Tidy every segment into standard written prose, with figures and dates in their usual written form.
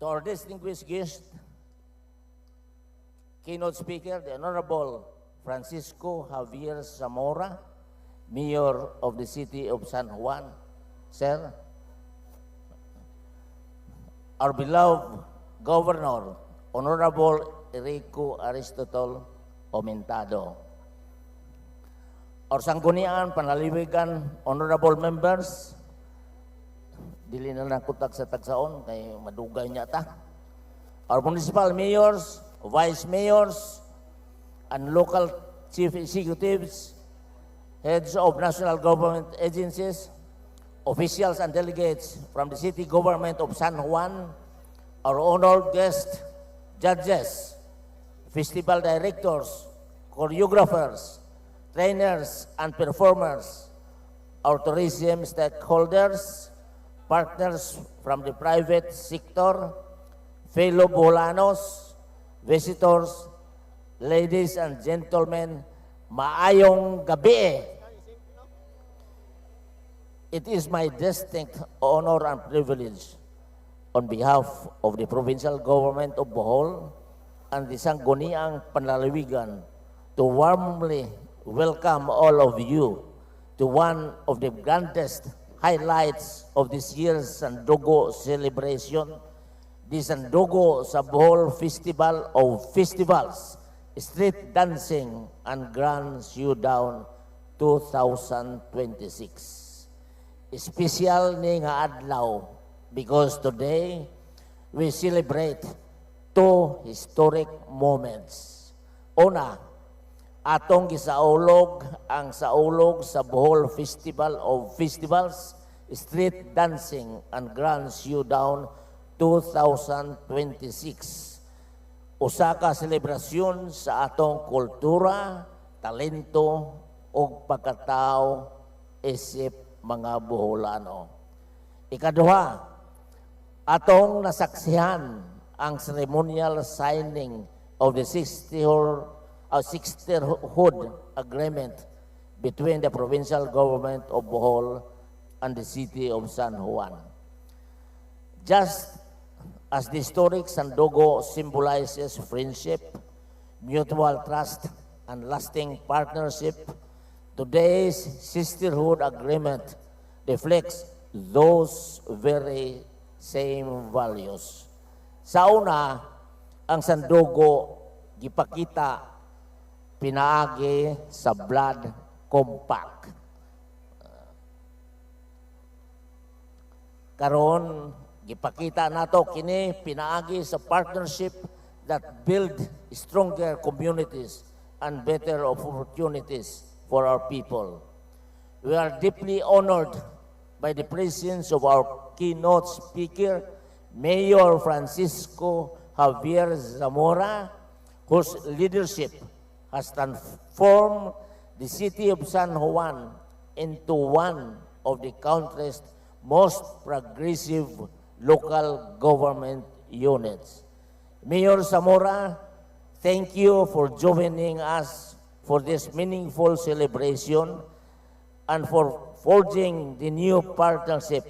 To our distinguished guest, keynote speaker, the Honorable Francisco Javier Zamora, Mayor of the City of San Juan. Sir, our beloved Governor, Honorable Enrico Aristotol Omentado. Our sanggunian, panaliliwigan, honorable members, dili na nakutak sa tagsaon, kay madugay niya ta. Our municipal mayors, vice mayors, and local chief executives, heads of national government agencies, officials and delegates from the city government of San Juan, our honored guests, judges, festival directors, choreographers, trainers and performers, our tourism stakeholders, partners from the private sector, fellow Bolanos, visitors, ladies and gentlemen, maayong gabi. It is my distinct honor and privilege on behalf of the provincial government of Bohol and the Sangguniang Panlalawigan to warmly welcome all of you to one of the grandest highlights of this year's Sandugo celebration, the Sandugo sa Bohol Festival of Festivals, Street Dancing and Grand Showdown 2026. Special ni nga adlaw because today we celebrate two historic moments. Una, atong gisaulog ang saulog sa Bohol Festival of Festivals, Street Dancing and Grand Showdown 2026. Usa ka selebrasyon sa atong kultura, talento ug pagkatao isip mga Boholano. Ikaduha, atong nasaksihan ang ceremonial signing of the 60th agreement between the provincial government of Bohol and the city of San Juan. Just as the historic Sandugo symbolizes friendship, mutual trust, and lasting partnership, today's sisterhood agreement reflects those very same values. Sa una, ang Sandugo gipakita pinaagi sa blood compact. Karon gipakita nato kini pinaagi sa partnership that build stronger communities and better opportunities for our people. We are deeply honored by the presence of our keynote speaker, Mayor Francisco Javier Zamora, whose leadership has transformed the city of San Juan into one of the country's most progressive local government units. Mayor Zamora, thank you for joining us for this meaningful celebration and for forging the new partnership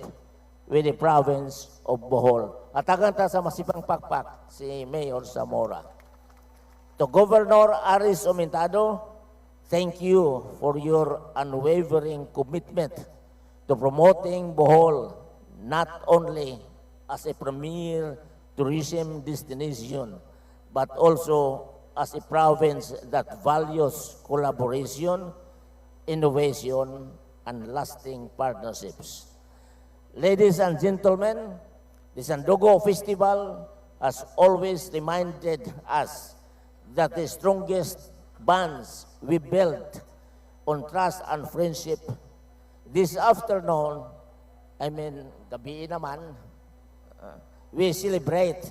with the province of Bohol. Atagan ta sa masipang pakpak si Mayor Zamora. To Governor Aris Omentado, thank you for your unwavering commitment to promoting Bohol not only as a premier tourism destination, but also as a province that values collaboration, innovation, and lasting partnerships. Ladies and gentlemen, the Sandugo Festival has always reminded us that the strongest bonds we build on trust and friendship. This afternoon, gabi naman, we celebrate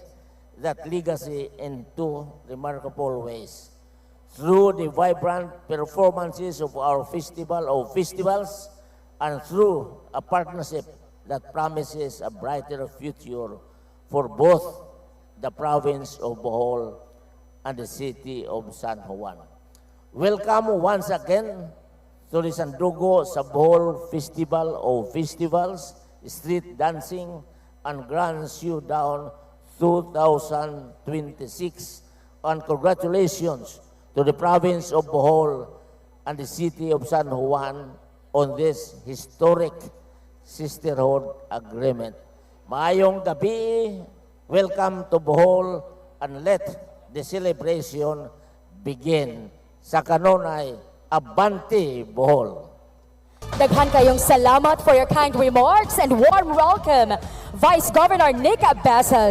that legacy in two remarkable ways. Through the vibrant performances of our Festival of Festivals and through a partnership that promises a brighter future for both the province of Bohol and the city of San Juan. Welcome once again to the Sandugo sa Bohol Festival of Festivals, Street Dancing, and Grand Showdown 2026. And congratulations to the province of Bohol and the city of San Juan on this historic sisterhood agreement. Maayong gabi, welcome to Bohol, and let the celebration begin. Sa kanunay, Abante Bohol. Daghan kayong salamat for your kind remarks and warm welcome, Vice Governor Nick Abasas.